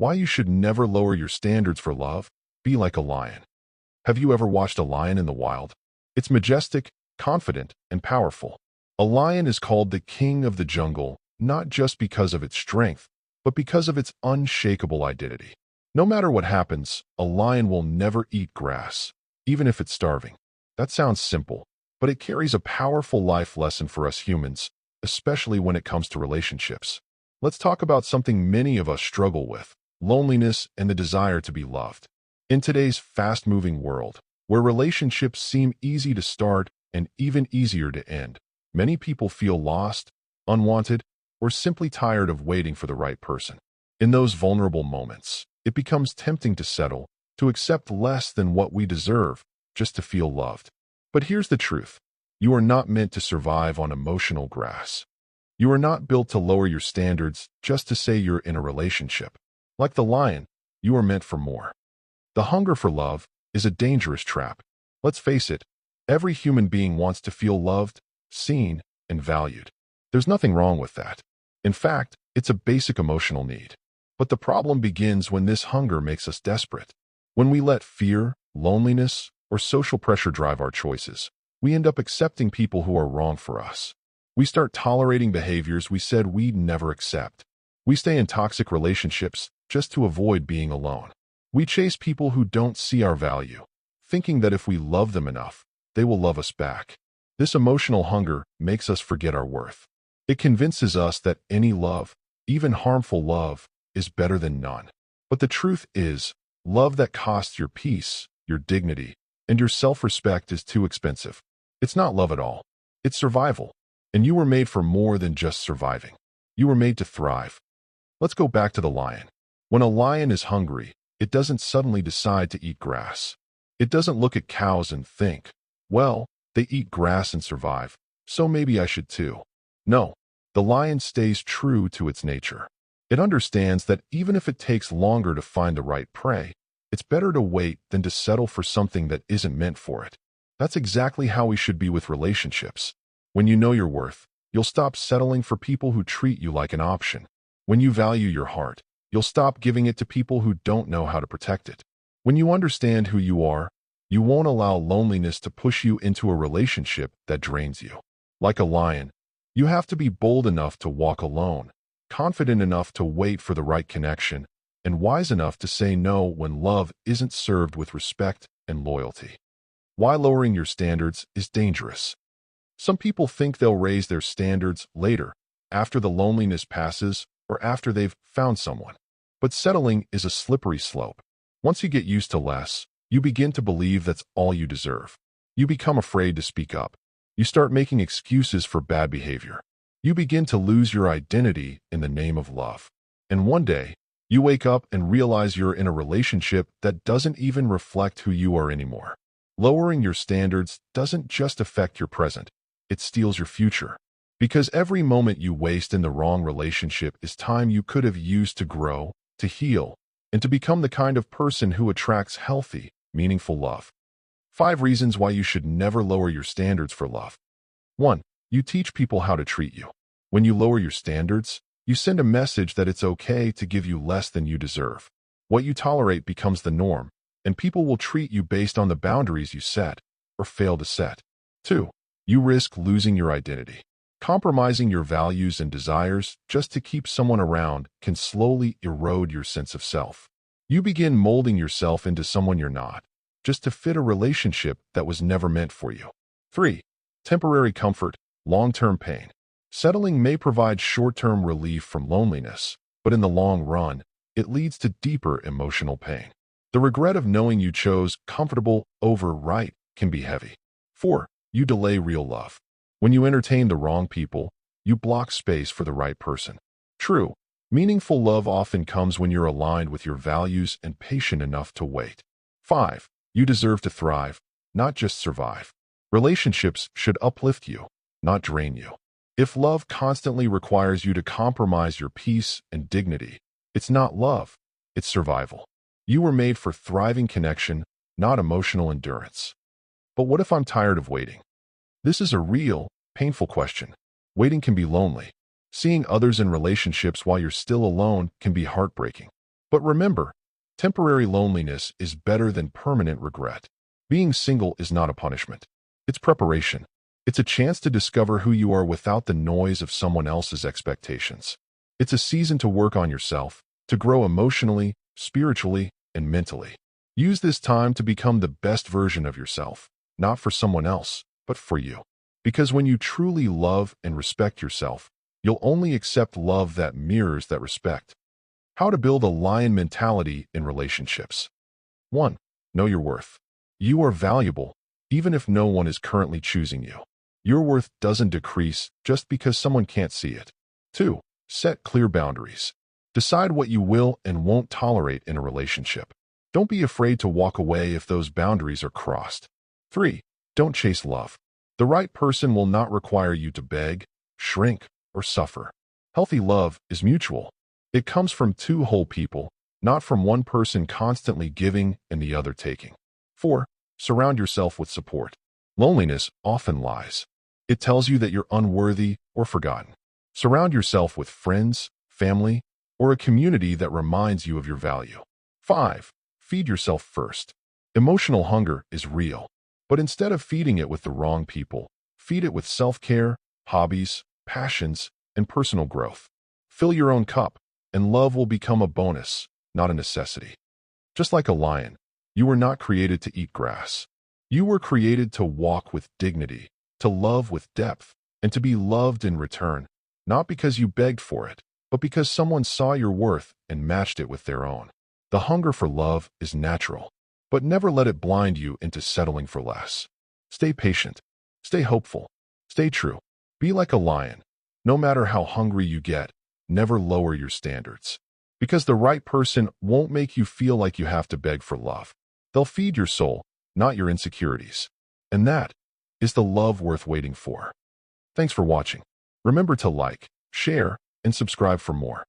Why you should never lower your standards for love. Be like a lion. Have you ever watched a lion in the wild? It's majestic, confident, and powerful. A lion is called the king of the jungle, not just because of its strength, but because of its unshakable identity. No matter what happens, a lion will never eat grass, even if it's starving. That sounds simple, but it carries a powerful life lesson for us humans, especially when it comes to relationships. Let's talk about something many of us struggle with: loneliness and the desire to be loved. In today's fast-moving world, where relationships seem easy to start and even easier to end, many people feel lost, unwanted, or simply tired of waiting for the right person. In those vulnerable moments, it becomes tempting to settle, to accept less than what we deserve, just to feel loved. But here's the truth. You are not meant to survive on emotional grass. You are not built to lower your standards just to say you're in a relationship. Like the lion, you are meant for more. The hunger for love is a dangerous trap. Let's face it, every human being wants to feel loved, seen, and valued. There's nothing wrong with that. In fact, it's a basic emotional need. But the problem begins when this hunger makes us desperate. When we let fear, loneliness, or social pressure drive our choices, we end up accepting people who are wrong for us. We start tolerating behaviors we said we'd never accept. We stay in toxic relationships just to avoid being alone. We chase people who don't see our value, thinking that if we love them enough, they will love us back. This emotional hunger makes us forget our worth. It convinces us that any love, even harmful love, is better than none. But the truth is, love that costs your peace, your dignity, and your self-respect is too expensive. It's not love at all. It's survival. And you were made for more than just surviving. You were made to thrive. Let's go back to the lion. When a lion is hungry, it doesn't suddenly decide to eat grass. It doesn't look at cows and think, well, they eat grass and survive, so maybe I should too. No, the lion stays true to its nature. It understands that even if it takes longer to find the right prey, it's better to wait than to settle for something that isn't meant for it. That's exactly how we should be with relationships. When you know your worth, you'll stop settling for people who treat you like an option. When you value your heart, you'll stop giving it to people who don't know how to protect it. When you understand who you are, you won't allow loneliness to push you into a relationship that drains you. Like a lion, you have to be bold enough to walk alone, confident enough to wait for the right connection, and wise enough to say no when love isn't served with respect and loyalty. Why lowering your standards is dangerous. Some people think they'll raise their standards later, after the loneliness passes or after they've found someone. But settling is a slippery slope. Once you get used to less, you begin to believe that's all you deserve. You become afraid to speak up. You start making excuses for bad behavior. You begin to lose your identity in the name of love. And one day, you wake up and realize you're in a relationship that doesn't even reflect who you are anymore. Lowering your standards doesn't just affect your present, it steals your future. Because every moment you waste in the wrong relationship is time you could have used to grow, to heal, and to become the kind of person who attracts healthy, meaningful love. 5 reasons why you should never lower your standards for love. 1. You teach people how to treat you. When you lower your standards, you send a message that it's okay to give you less than you deserve. What you tolerate becomes the norm, and people will treat you based on the boundaries you set or fail to set. 2. You risk losing your identity. Compromising your values and desires just to keep someone around can slowly erode your sense of self. You begin molding yourself into someone you're not, just to fit a relationship that was never meant for you. 3. Temporary comfort, long-term pain. Settling may provide short-term relief from loneliness, but in the long run, it leads to deeper emotional pain. The regret of knowing you chose comfortable over right can be heavy. 4. You delay real love. When you entertain the wrong people, you block space for the right person. True, meaningful love often comes when you're aligned with your values and patient enough to wait. 5. You deserve to thrive, not just survive. Relationships should uplift you, not drain you. If love constantly requires you to compromise your peace and dignity, it's not love, it's survival. You were made for thriving connection, not emotional endurance. But what if I'm tired of waiting? This is a real, painful question. Waiting can be lonely. Seeing others in relationships while you're still alone can be heartbreaking. But remember, temporary loneliness is better than permanent regret. Being single is not a punishment. It's preparation. It's a chance to discover who you are without the noise of someone else's expectations. It's a season to work on yourself, to grow emotionally, spiritually, and mentally. Use this time to become the best version of yourself, not for someone else, but for you. Because when you truly love and respect yourself, you'll only accept love that mirrors that respect. How to build a lion mentality in relationships. 1. Know your worth. You are valuable, even if no one is currently choosing you. Your worth doesn't decrease just because someone can't see it. 2. Set clear boundaries. Decide what you will and won't tolerate in a relationship. Don't be afraid to walk away if those boundaries are crossed. 3. Don't chase love. The right person will not require you to beg, shrink, or suffer. Healthy love is mutual. It comes from two whole people, not from one person constantly giving and the other taking. 4. Surround yourself with support. Loneliness often lies. It tells you that you're unworthy or forgotten. Surround yourself with friends, family, or a community that reminds you of your value. 5. Feed yourself first. Emotional hunger is real, but instead of feeding it with the wrong people, feed it with self-care, hobbies, passions, and personal growth. Fill your own cup, and love will become a bonus, not a necessity. Just like a lion, you were not created to eat grass. You were created to walk with dignity, to love with depth, and to be loved in return, not because you begged for it, but because someone saw your worth and matched it with their own. The hunger for love is natural, but never let it blind you into settling for less. Stay patient, stay hopeful, stay true. Be like a lion. No matter how hungry you get, never lower your standards. Because the right person won't make you feel like you have to beg for love. They'll feed your soul, not your insecurities. And that is the love worth waiting for. Thanks for watching. Remember to like, share, and subscribe for more.